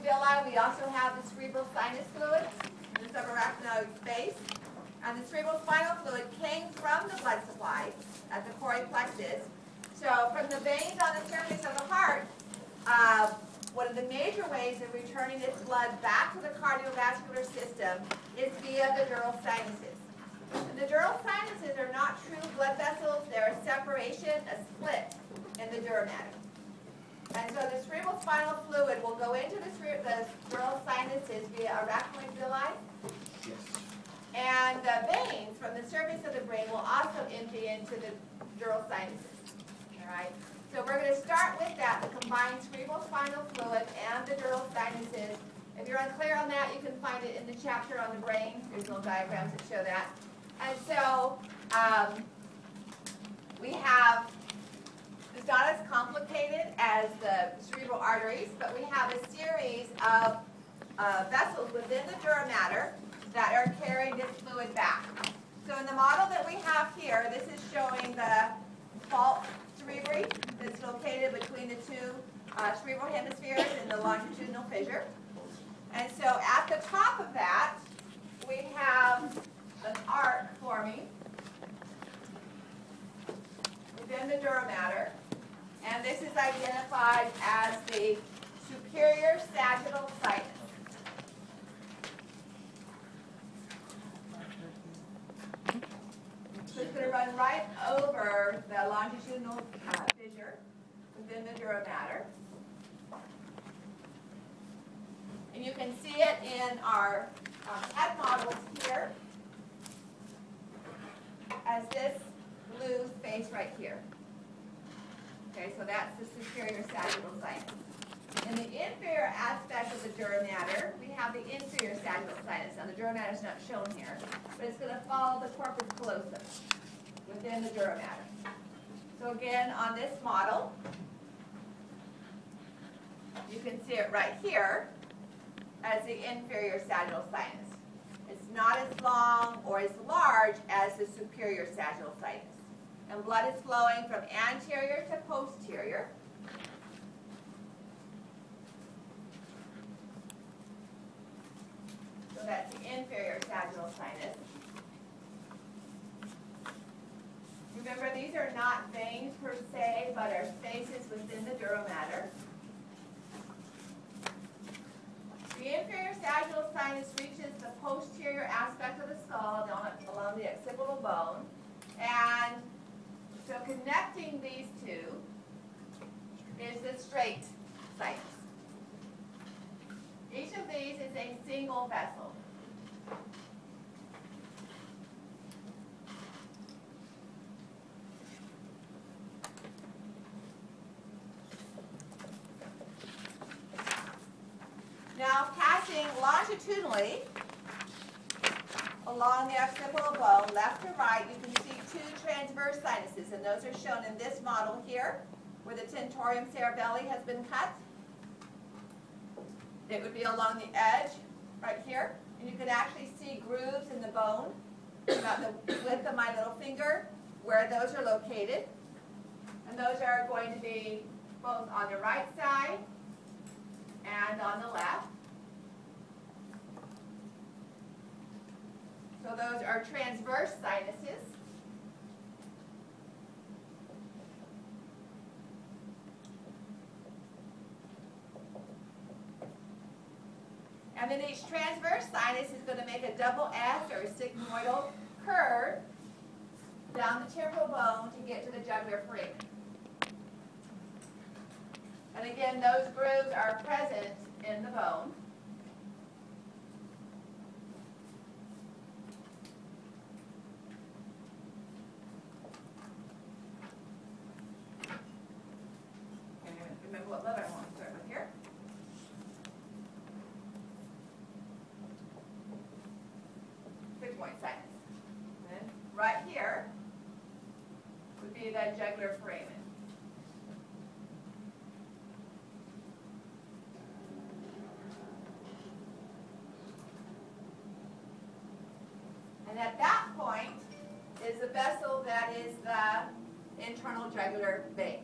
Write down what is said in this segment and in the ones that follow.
villi, we also have the cerebral sinus fluid in the subarachnoid space. And the cerebral spinal fluid came from the blood supply at the choroid plexus. So from the veins on the surface of the heart, one of the major ways of returning this blood back to the cardiovascular system is via the dural sinuses. And the dural sinuses are not true blood vessels. They're a separation, a split in the dura mater. And so the cerebral spinal fluid will go into the dural sinuses via arachnoid villi. Yes. And the veins from the surface of the brain will also empty into the dural sinuses. All right? So we're going to start with that, the combined cerebral spinal fluid and the dural sinuses. If you're unclear on that, you can find it in the chapter on the brain. There's little diagrams that show that. And so we have, it's not as complicated as the cerebral arteries, but we have a series of vessels within the dura mater that are carrying this fluid back. So in the model that we have here, this is showing the fault cerebri that's located between the two cerebral hemispheres in the longitudinal fissure. And so at the top of that, we have an arc forming within the dura mater. And this is identified as the superior sagittal sinus. So it's going to run right over the longitudinal fissure within the dura mater. And you can see it in our head models here as this blue space right here. Okay, so that's the superior sagittal sinus. In the inferior aspect of the dura mater, we have the inferior sagittal sinus. Now the dura mater is not shown here, but it's going to follow the corpus callosum within the dura mater. So again, on this model, you can see it right here as the inferior sagittal sinus. It's not as long or as large as the superior sagittal sinus. And blood is flowing from anterior to posterior. So that's the inferior sagittal sinus. Remember, these are not veins per se, but are spaces within the dura mater. The inferior sagittal sinus reaches the posterior aspect of the skull along the occipital bone. And so connecting these two is the straight sinus. Each of these is a single vessel. Now passing longitudinally along the occipital bone, left to right, you can see two transverse sinuses, and those are shown in this model here, where the tentorium cerebelli has been cut. It would be along the edge right here, and you can actually see grooves in the bone about the width of my little finger where those are located. And those are going to be both on the right side and on the left. So those are transverse sinuses. And then each transverse sinus is going to make a double S or a sigmoidal curve down the temporal bone to get to the jugular foramen. And again, those grooves are present in the bone. And remember what letter I want to start with here. Six-point sinus. And then right here would be the jugular foramen. And at that point is the vessel that is the internal jugular vein.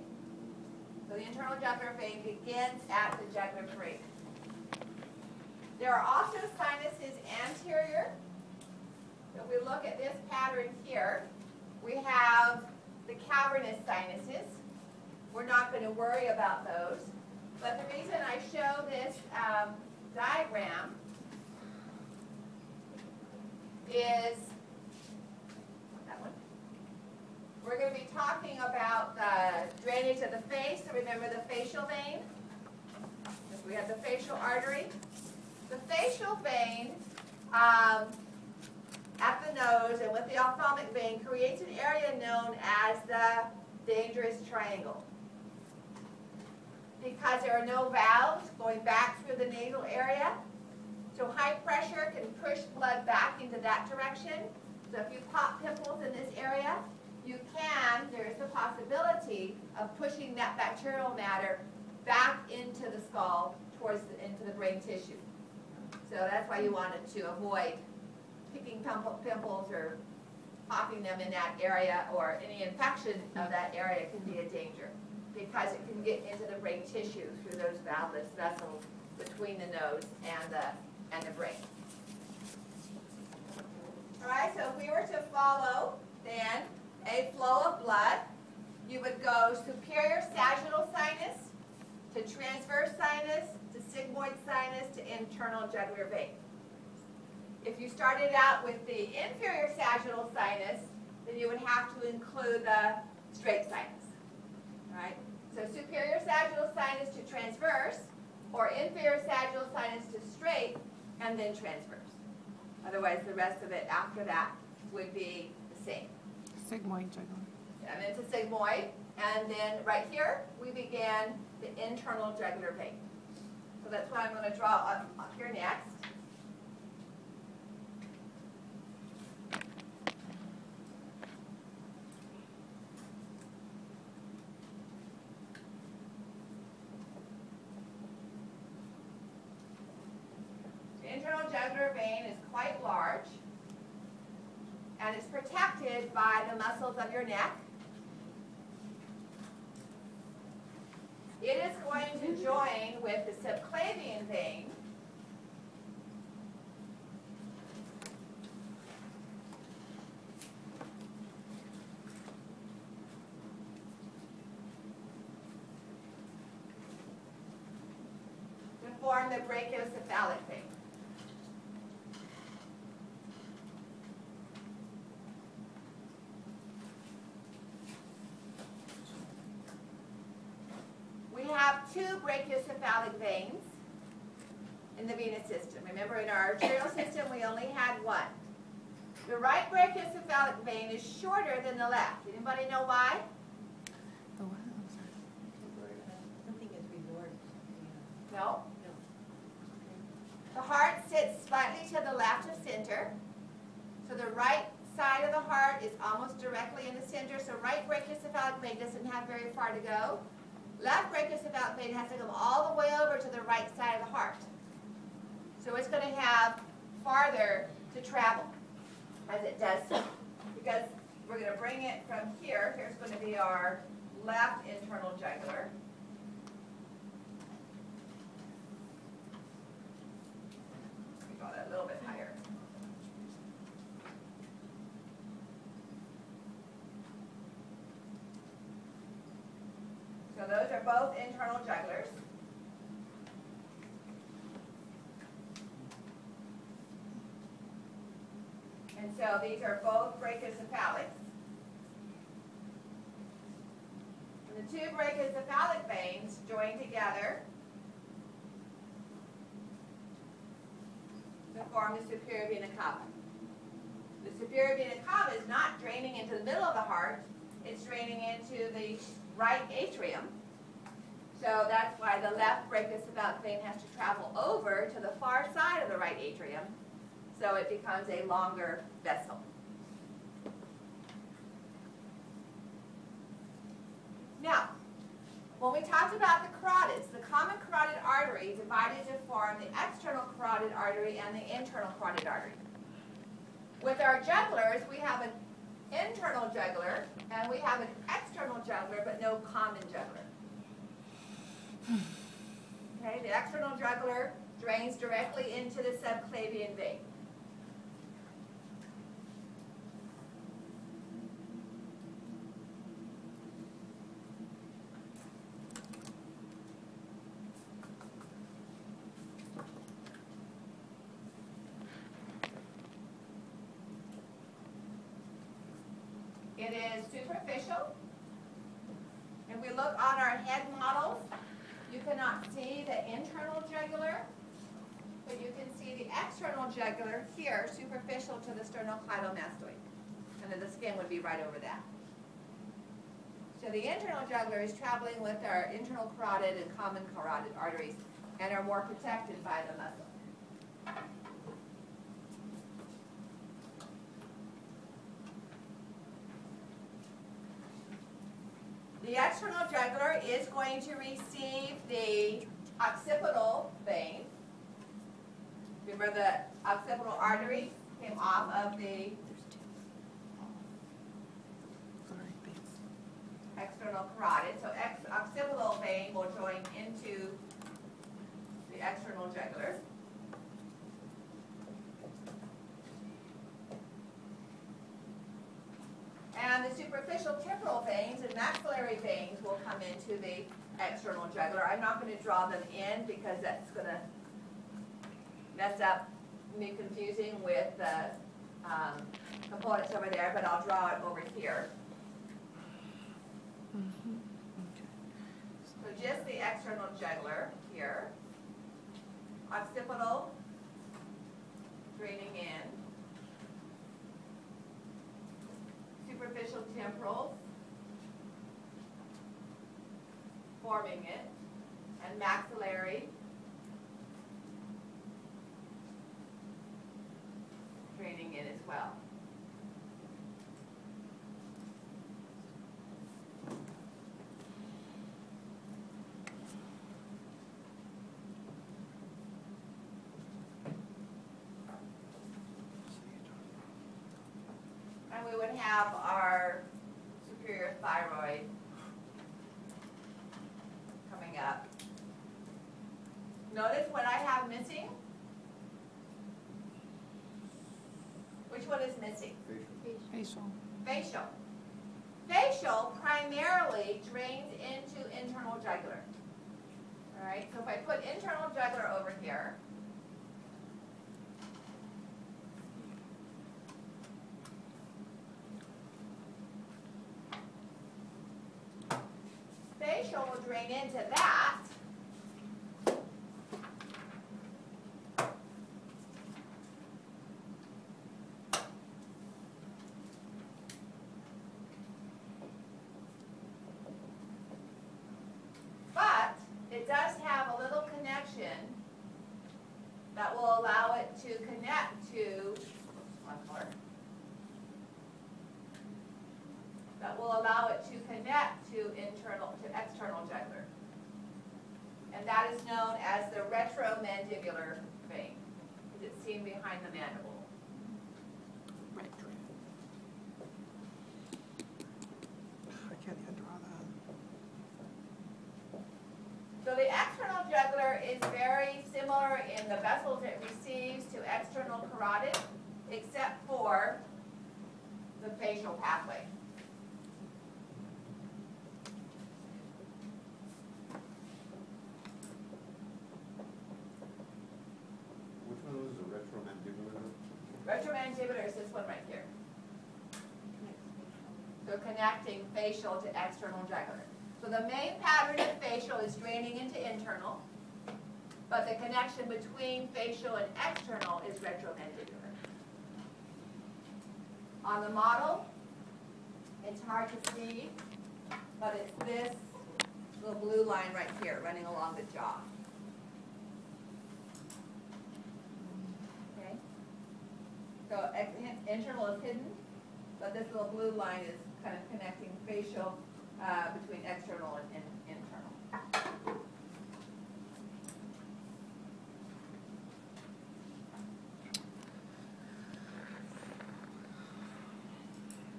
So the internal jugular vein begins at the jugular foramen. There are also sinuses anterior. If we look at this pattern here, we have the cavernous sinuses. We're not going to worry about those. But the reason I show this diagram is that one. We're going to be talking about the drainage of the face. So remember the facial vein? We have the facial artery. The facial vein at the nose and with the ophthalmic vein creates an area known as the dangerous triangle. Because there are no valves going back through the nasal area, so high pressure can push blood back into that direction. So if you pop pimples in this area, there is the possibility of pushing that bacterial matter back into the skull, into the brain tissue. So that's why you wanted to avoid picking pimples or popping them in that area, or any infection of that area can be a danger because it can get into the brain tissue through those valveless vessels between the nose and the brain. All right, so if we were to follow then a flow of blood, you would go superior sagittal sinus to transverse sinus to sigmoid sinus to internal jugular vein. If you started out with the inferior sagittal sinus, then you would have to include the straight sinus. All right? So superior sagittal sinus to transverse, or inferior sagittal sinus to straight, and then transverse. Otherwise, the rest of it after that would be the same. Sigmoid jugular. And it's a sigmoid. And then right here, we began the internal jugular vein. So that's what I'm going to draw up here next. The internal jugular vein is quite large, and it's protected by the muscles of your neck. It is going to join with the subclavian vein, to form the brachiocephalic vein. We have two brachiocephalic veins in the venous system. Remember, in our arterial system, we only had one. The right brachiocephalic vein is shorter than the left. Anybody know why? The what? I'm sorry. Something is resorbed. No? The heart sits slightly to the left of center. So the right side of the heart is almost directly in the center. So right brachiocephalic vein doesn't have very far to go. Left brachiocephalic vein has to come all the way over to the right side of the heart. So it's going to have farther to travel as it does so. Because we're going to bring it from here. Here's going to be our left internal jugular. We got it a little bit higher. So those are both internal jugulars. And so these are both brachiocephalics. And the two brachiocephalic veins join together to form the superior vena cava. The superior vena cava is not draining into the middle of the heart, it's draining into the right atrium. So that's why the left brachiocephalic vein has to travel over to the far side of the right atrium, so it becomes a longer vessel. Now, when we talked about the carotids, the common carotid artery divided to form the external carotid artery and the internal carotid artery. With our jugulars, we have an internal jugular and we have an external jugular, but no common jugular. Okay, the external jugular drains directly into the subclavian vein. It is superficial. If we look on our head models, you cannot see the internal jugular, but you can see the external jugular here, superficial to the sternocleidomastoid. And then the skin would be right over that. So the internal jugular is traveling with our internal carotid and common carotid arteries and are more protected by the muscle. The external jugular is going to receive the occipital vein. Remember the occipital artery came off of the external carotid. So occipital vein will join into the external jugular. And the superficial temporal veins and maxillary veins will come into the external jugular. I'm not going to draw them in because that's going to mess up me confusing with the components over there, but I'll draw it over here. So just the external jugular here. Occipital draining in. Superficial temporal, forming it, and maxillary, draining in as well. And we would have our superior thyroid coming up. Notice what I have missing. Which one is missing? Facial. Facial. Facial primarily drains into internal jugular. All right, so if I put internal jugular over here, facial will drain into that. But it does have a little connection that will allow it to connect to one more. That will allow it to connect to external jugular. And that is known as the retromandibular vein, because it's seen behind the mandible. Retro. I can't even draw that. So the external jugular is very similar in the vessels it receives to external carotid, except for the facial pathway. Retromandibular is this one right here. So connecting facial to external jugular. So the main pattern of facial is draining into internal, but the connection between facial and external is retromandibular. On the model, it's hard to see, but it's this little blue line right here running along the jaw. So internal is hidden, but this little blue line is kind of connecting facial between external and internal.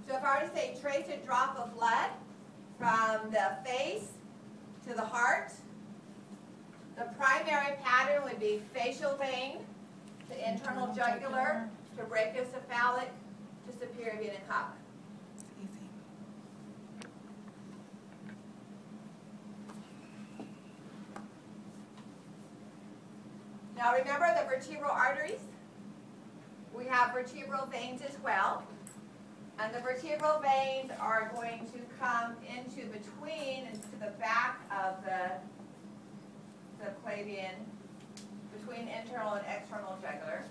So if I were to say trace a drop of blood from the face to the heart, The primary pattern would be facial vein to internal jugular to brachiocephalic to superior vena cava. It's easy. Now remember the vertebral arteries? We have vertebral veins as well. And the vertebral veins are going to come into between, into the back of the subclavian, between internal and external jugular.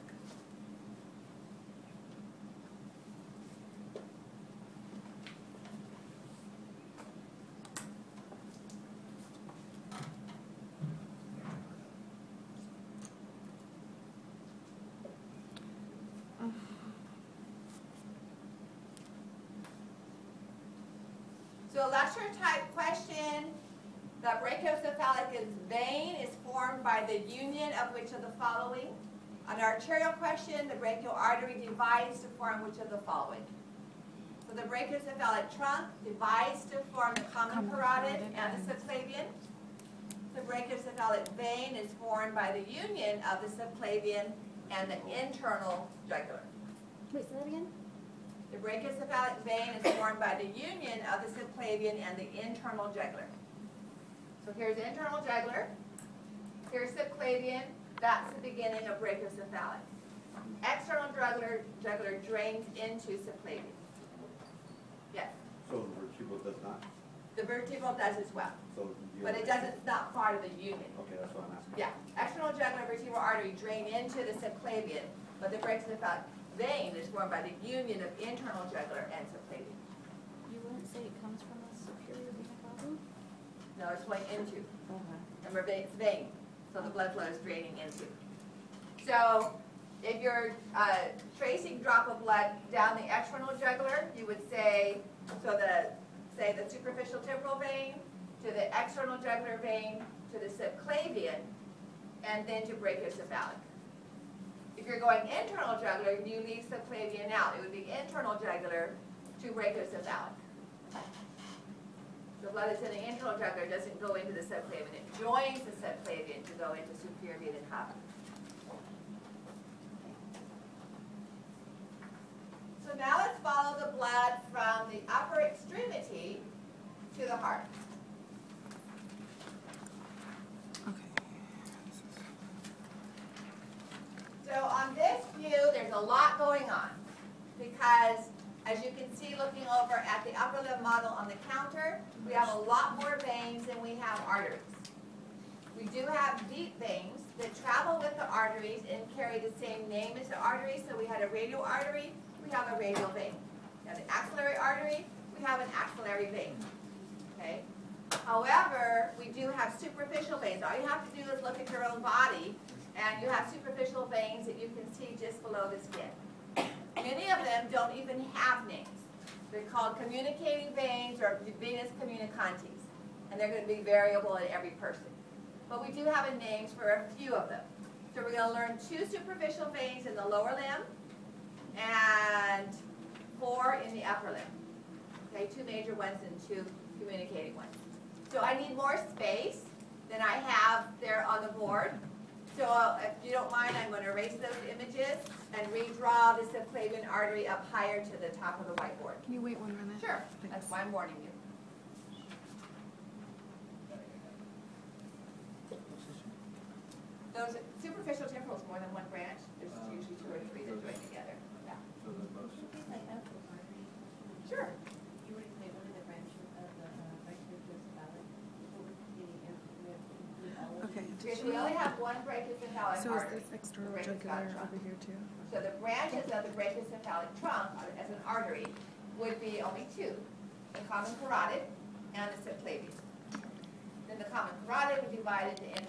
So a lecture type question, the brachiocephalic vein is formed by the union of which of the following? An arterial question, the brachial artery divides to form which of the following? So the brachiocephalic trunk divides to form the common carotid and the subclavian. The brachiocephalic vein is formed by the union of the subclavian and the internal jugular. Wait, say that again? The brachiocephalic vein is formed by the union of the subclavian and the internal jugular. So here's internal jugular, here's subclavian, that's the beginning of brachiocephalic. External jugular drains into subclavian. Yes? So the vertebral does not? The vertebral does as well, So but it doesn't, it's not part of the union. Okay, that's what I'm asking. Yeah, external jugular vertebral artery drain into the subclavian, but the brachiocephalic vein is formed by the union of internal jugular and subclavian. You wouldn't say it comes from a superior vena cava? No, it's going into. Okay. Remember, it's vein, so the blood flow is draining into. So, if you're tracing drop of blood down the external jugular, you would say, so say the superficial temporal vein to the external jugular vein to the subclavian, and then to brachiocephalic. If you're going internal jugular, you leave subclavian out. It would be internal jugular to brachiocephalic. The blood that's in the internal jugular doesn't go into the subclavian. It joins the subclavian to go into superior vena cava. So now let's follow the blood from the upper extremity to the heart. So on this view, there's a lot going on because, as you can see looking over at the upper limb model on the counter, we have a lot more veins than we have arteries. We do have deep veins that travel with the arteries and carry the same name as the arteries. So we had a radial artery, we have a radial vein. We have an axillary artery, we have an axillary vein. Okay? However, we do have superficial veins. All you have to do is look at your own body, and you have superficial veins that you can see just below the skin. Many of them don't even have names. They're called communicating veins or venous communicantes, and they're going to be variable in every person. But we do have names for a few of them. So we're going to learn 2 superficial veins in the lower limb and 4 in the upper limb. Okay, 2 major ones and 2 communicating ones. So I need more space than I have there on the board. So if you don't mind, I'm going to erase those images and redraw the subclavian artery up higher to the top of the whiteboard. Can you wait 1 minute? Sure, Thanks. that's why I'm warning you. Those superficial temporal is more than one branch. There's usually 2 or 3 that join together. Yeah. So the most. Sure. You would say what are the branches of the brachiocephalic? What would be we have all of Okay. Because we only have one brachiocephalic So is artery. this external the jugular brachiocephalic trunk. over here too? So the branches of the brachiocephalic trunk as an artery would be only 2, the common carotid and the subclavian. Then the common carotid would divide into